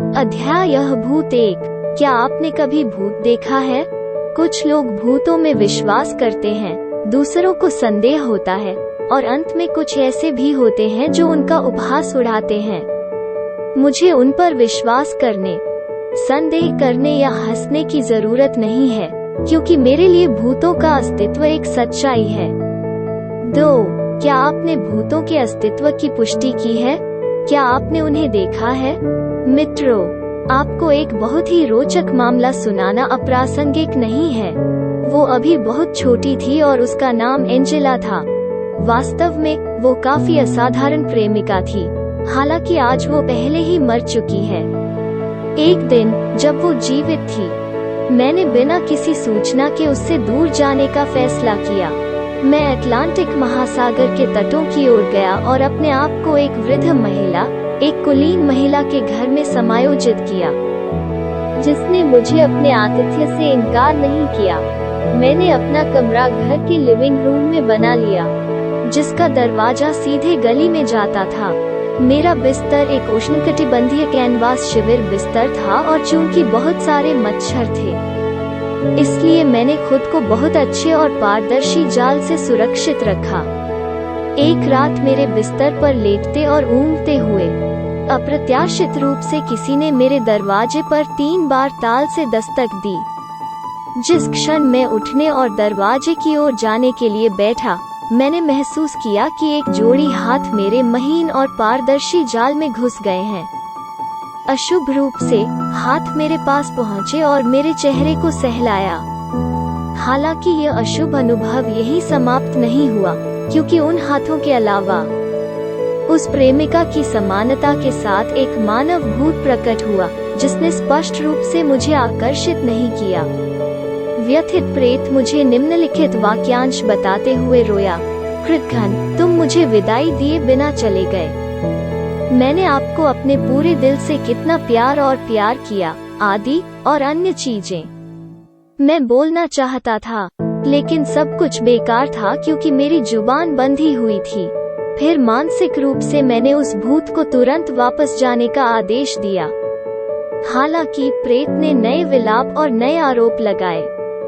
अध्याय भूत 1। क्या आपने कभी भूत देखा है? कुछ लोग भूतों में विश्वास करते हैं, दूसरों को संदेह होता है और अंत में कुछ ऐसे भी होते हैं जो उनका उपहास उड़ाते हैं। मुझे उन पर विश्वास करने, संदेह करने या हंसने की जरूरत नहीं है, क्योंकि मेरे लिए भूतों का अस्तित्व एक सच्चाई है। 2। क्या आपने भूतों के अस्तित्व की पुष्टि की है? क्या आपने उन्हें देखा है? मित्रों, आपको एक बहुत ही रोचक मामला सुनाना अप्रासंगिक नहीं है। वो अभी बहुत छोटी थी और उसका नाम एंजेला था। वास्तव में वो काफी असाधारण प्रेमिका थी, हालांकि आज वो पहले ही मर चुकी है। एक दिन जब वो जीवित थी, मैंने बिना किसी सूचना के उससे दूर जाने का फैसला किया। मैं अटलांटिक महासागर के तटों की ओर गया और अपने आप को एक वृद्ध महिला, एक कुलीन महिला के घर में समायोजित किया, जिसने मुझे अपने आतिथ्य से इनकार नहीं किया। मैंने अपना कमरा घर के लिविंग रूम में बना लिया, जिसका दरवाजा सीधे गली में जाता था। मेरा बिस्तर एक उष्णकटिबंधीय कैनवास शिविर बिस्तर था और चूंकि बहुत सारे मच्छर थे, इसलिए मैंने खुद को बहुत अच्छे और पारदर्शी जाल से सुरक्षित रखा। एक रात मेरे बिस्तर पर लेटते और ऊँघते हुए अप्रत्याशित रूप से किसी ने मेरे दरवाजे पर 3 बार ताल से दस्तक दी। जिस क्षण मैं उठने और दरवाजे की ओर जाने के लिए बैठा, मैंने महसूस किया कि एक जोड़ी हाथ मेरे महीन और पारदर्शी जाल में घुस गए हैं। अशुभ रूप से हाथ मेरे पास पहुंचे और मेरे चेहरे को सहलाया। हालांकि यह अशुभ अनुभव यहीं समाप्त नहीं हुआ, क्योंकि उन हाथों के अलावा उस प्रेमिका की समानता के साथ एक मानव भूत प्रकट हुआ, जिसने स्पष्ट रूप से मुझे आकर्षित नहीं किया। व्यथित प्रेत मुझे निम्नलिखित वाक्यांश बताते हुए रोया, कृतघ्न, तुम मुझे विदाई दिए बिना चले गए। मैंने आपको अपने पूरे दिल से कितना प्यार किया, आदि और अन्य चीजें। मैं बोलना चाहता था, लेकिन सब कुछ बेकार था क्योंकि मेरी जुबान बंधी हुई थी। फिर मानसिक रूप से मैंने उस भूत को तुरंत वापस जाने का आदेश दिया। हालांकि प्रेत ने नए विलाप और नए आरोप लगाए।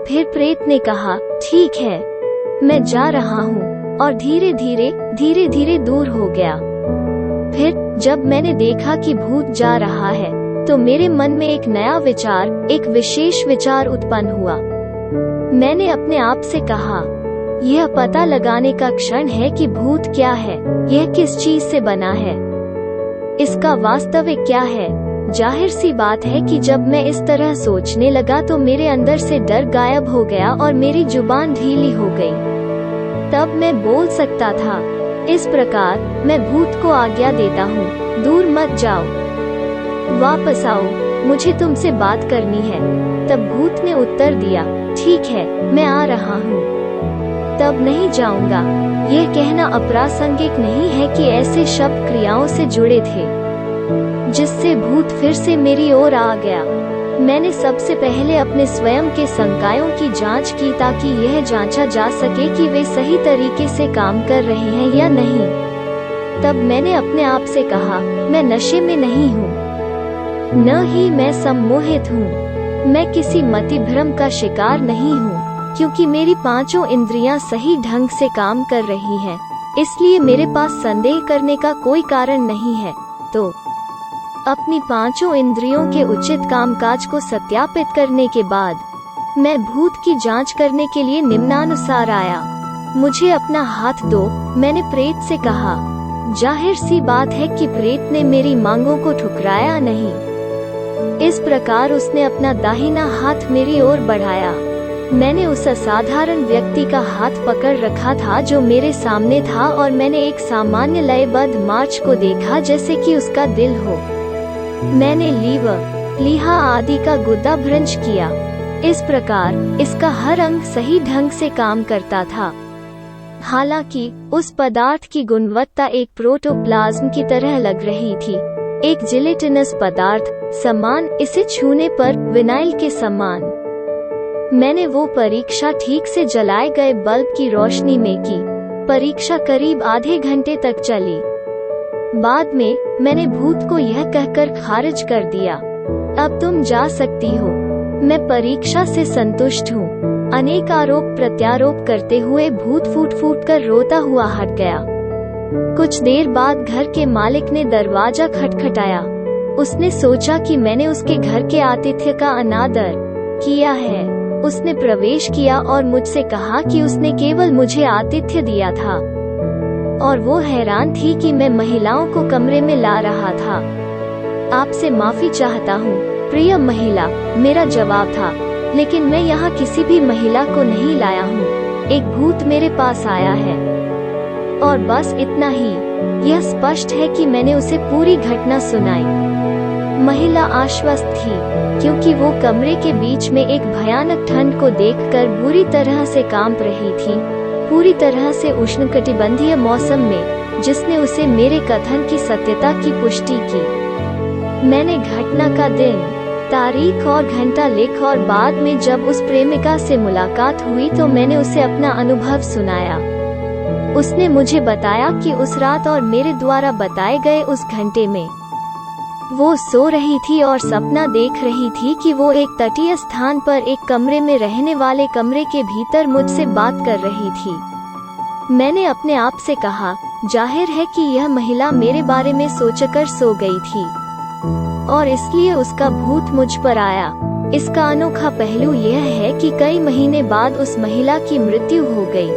फिर प्रेत ने कहा, ठीक है, मैं जा रहा हूँ, और धीरे धीरे दूर हो गया। फिर जब मैंने देखा कि भूत जा रहा है, तो मेरे मन में एक नया विचार, एक विशेष विचार उत्पन्न हुआ। मैंने अपने आप से कहा, यह पता लगाने का क्षण है कि भूत क्या है, यह किस चीज से बना है, इसका वास्तविक क्या है। जाहिर सी बात है कि जब मैं इस तरह सोचने लगा तो मेरे अंदर से डर गायब हो गया और मेरी जुबान ढीली हो गई। तब मैं बोल सकता था, इस प्रकार मैं भूत को आज्ञा देता हूँ, दूर मत जाओ, वापस आओ, मुझे तुमसे बात करनी है। तब भूत ने उत्तर दिया, ठीक है, मैं आ रहा हूँ, तब नहीं जाऊंगा। यह कहना अप्रासंगिक नहीं है कि ऐसे शब्द क्रियाओं से जुड़े थे, जिससे भूत फिर से मेरी ओर आ गया। मैंने सबसे पहले अपने स्वयं के संकायों की जांच की ताकि यह जांचा जा सके कि वे सही तरीके से काम कर रहे हैं या नहीं। तब मैंने अपने आप से कहा, मैं नशे में नहीं हूँ, न ही मैं सम्मोहित हूँ, मैं किसी मतिभ्रम का शिकार नहीं हूँ, क्योंकि मेरी 5 इंद्रियां सही ढंग से काम कर रही हैं, इसलिए मेरे पास संदेह करने का कोई कारण नहीं है। तो अपनी 5 इंद्रियों के उचित कामकाज को सत्यापित करने के बाद मैं भूत की जांच करने के लिए निम्नानुसार आया। मुझे अपना हाथ दो, मैंने प्रेत से कहा। जाहिर सी बात है कि प्रेत ने मेरी मांगों को ठुकराया नहीं। इस प्रकार उसने अपना दाहिना हाथ मेरी ओर बढ़ाया। मैंने उस असाधारण व्यक्ति का हाथ पकड़ रखा था जो मेरे सामने था, और मैंने एक सामान्य लयबद्ध मार्च को देखा जैसे कि उसका दिल हो। मैंने लीवर, प्लीहा आदि का गुद्दा भ्रंश किया। इस प्रकार इसका हर अंग सही ढंग से काम करता था। हालांकि उस पदार्थ की गुणवत्ता एक प्रोटोप्लाज्म की तरह लग रही थी, एक जिलेटिनस पदार्थ समान, इसे छूने पर विनाइल के समान। मैंने वो परीक्षा ठीक से जलाए गए बल्ब की रोशनी में की। परीक्षा करीब आधे घंटे तक चली। बाद में मैंने भूत को यह कहकर खारिज कर दिया, अब तुम जा सकती हो, मैं परीक्षा से संतुष्ट हूँ। अनेक आरोप प्रत्यारोप करते हुए भूत फूट फूट कर रोता हुआ हट गया। कुछ देर बाद घर के मालिक ने दरवाजा खटखटाया। उसने सोचा कि मैंने उसके घर के आतिथ्य का अनादर किया है। उसने प्रवेश किया और मुझसे कहा कि उसने केवल मुझे आतिथ्य दिया था और वो हैरान थी कि मैं महिलाओं को कमरे में ला रहा था। आपसे माफी चाहता हूँ प्रिय महिला, मेरा जवाब था, लेकिन मैं यहाँ किसी भी महिला को नहीं लाया हूँ। एक भूत मेरे पास आया है और बस इतना ही। यह स्पष्ट है कि मैंने उसे पूरी घटना सुनाई। महिला आश्वस्त थी क्योंकि वो कमरे के बीच में एक भयानक ठंड को देखकर बुरी तरह से कांप रही थी, पूरी तरह से उष्णकटिबंधीय मौसम में, जिसने उसे मेरे कथन की सत्यता की पुष्टि की। मैंने घटना का दिन, तारीख और घंटा लिख और बाद में जब उस प्रेमिका से मुलाकात हुई तो मैंने उसे अपना अनुभव सुनाया। उसने मुझे बताया कि उस रात और मेरे द्वारा बताए गए उस घंटे में वो सो रही थी और सपना देख रही थी कि वो एक तटीय स्थान पर एक कमरे में रहने वाले कमरे के भीतर मुझसे बात कर रही थी। मैंने अपने आप से कहा, जाहिर है कि यह महिला मेरे बारे में सोचकर सो गई थी और इसलिए उसका भूत मुझ पर आया। इसका अनोखा पहलू यह है कि कई महीने बाद उस महिला की मृत्यु हो गई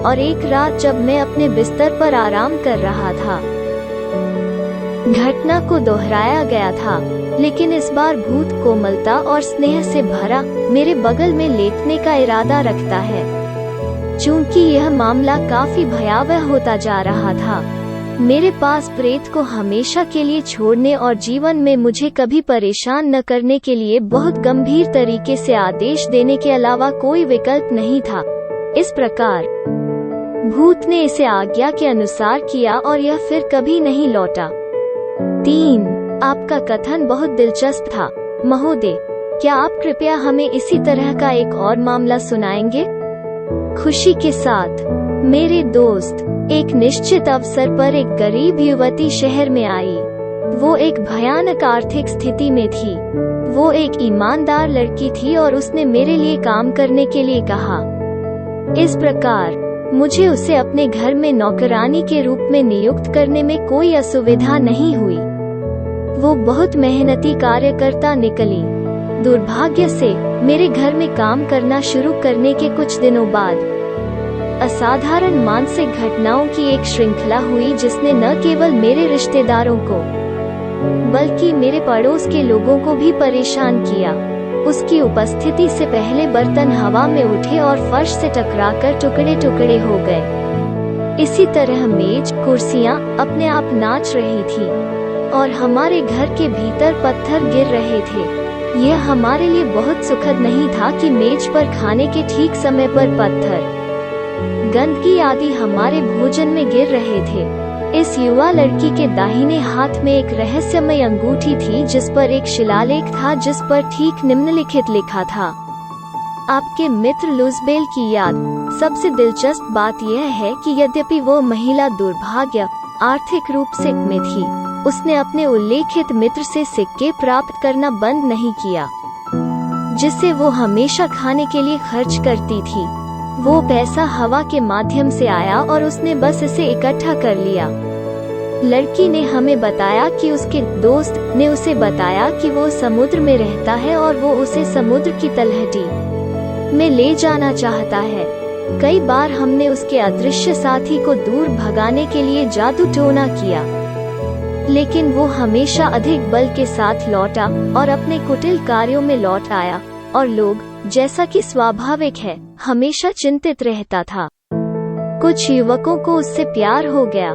और एक रात जब मैं अपने बिस्तर पर आराम कर रहा था, घटना को दोहराया गया था, लेकिन इस बार भूत कोमलता और स्नेह से भरा मेरे बगल में लेटने का इरादा रखता है। चूंकि यह मामला काफी भयावह होता जा रहा था, मेरे पास प्रेत को हमेशा के लिए छोड़ने और जीवन में मुझे कभी परेशान न करने के लिए बहुत गंभीर तरीके से आदेश देने के अलावा कोई विकल्प नहीं था। इस प्रकार भूत ने इसे आज्ञा के अनुसार किया और यह फिर कभी नहीं लौटा। 3. आपका कथन बहुत दिलचस्प था महोदय, क्या आप कृपया हमें इसी तरह का एक और मामला सुनाएंगे? खुशी के साथ। मेरे दोस्त, एक निश्चित अवसर पर एक गरीब युवती शहर में आई। वो एक भयानक आर्थिक स्थिति में थी। वो एक ईमानदार लड़की थी और उसने मेरे लिए काम करने के लिए कहा। इस प्रकार मुझे उसे अपने घर में नौकरानी के रूप में नियुक्त करने में कोई असुविधा नहीं हुई। वो बहुत मेहनती कार्यकर्ता निकली। दुर्भाग्य से मेरे घर में काम करना शुरू करने के कुछ दिनों बाद असाधारण मानसिक घटनाओं की एक श्रृंखला हुई जिसने न केवल मेरे रिश्तेदारों को बल्कि मेरे पड़ोस के लोगों को भी परेशान किया। उसकी उपस्थिति से पहले बर्तन हवा में उठे और फर्श से टकराकर टुकड़े टुकड़े हो गए। इसी तरह मेज, कुर्सियां अपने आप नाच रही थी और हमारे घर के भीतर पत्थर गिर रहे थे। यह हमारे लिए बहुत सुखद नहीं था कि मेज पर खाने के ठीक समय पर पत्थर, गंदगी आदि हमारे भोजन में गिर रहे थे। इस युवा लड़की के दाहिने हाथ में एक रहस्यमय अंगूठी थी जिस पर एक शिलालेख था जिस पर ठीक निम्नलिखित लिखा था, आपके मित्र लुज़बेल की याद। सबसे दिलचस्प बात यह है कि यद्यपि वो महिला दुर्भाग्य आर्थिक रूप से में थी, उसने अपने उल्लेखित मित्र से सिक्के प्राप्त करना बंद नहीं किया जिसे वो हमेशा खाने के लिए खर्च करती थी। वो पैसा हवा के माध्यम से आया और उसने बस इसे इकट्ठा कर लिया। लड़की ने हमें बताया कि उसके दोस्त ने उसे बताया कि वो समुद्र में रहता है और वो उसे समुद्र की तलहटी में ले जाना चाहता है। कई बार हमने उसके अदृश्य साथी को दूर भगाने के लिए जादू टोना किया, लेकिन वो हमेशा अधिक बल के साथ लौटा और अपने कुटिल कार्यों में लौट आया और लोग, जैसा कि स्वाभाविक है, हमेशा चिंतित रहता था। कुछ युवकों को उससे प्यार हो गया,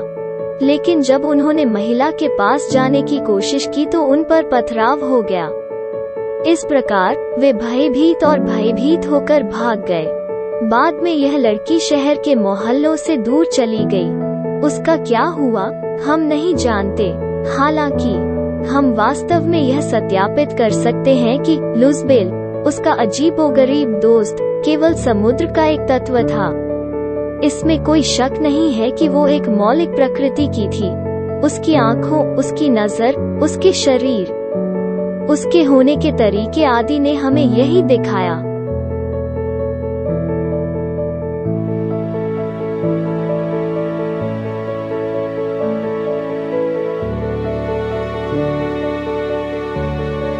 लेकिन जब उन्होंने महिला के पास जाने की कोशिश की तो उन पर पथराव हो गया। इस प्रकार वे भयभीत होकर भाग गए। बाद में यह लड़की शहर के मोहल्लों से दूर चली गई। उसका क्या हुआ हम नहीं जानते। हालांकि हम वास्तव में यह सत्यापित कर सकते हैं कि लुज़बेल, उसका अजीबोगरीब दोस्त, केवल समुद्र का एक तत्व था। इसमें कोई शक नहीं है कि वो एक मौलिक प्रकृति की थी। उसकी आंखों, उसकी नजर, उसके शरीर, उसके होने के तरीके आदि ने हमें यही दिखाया।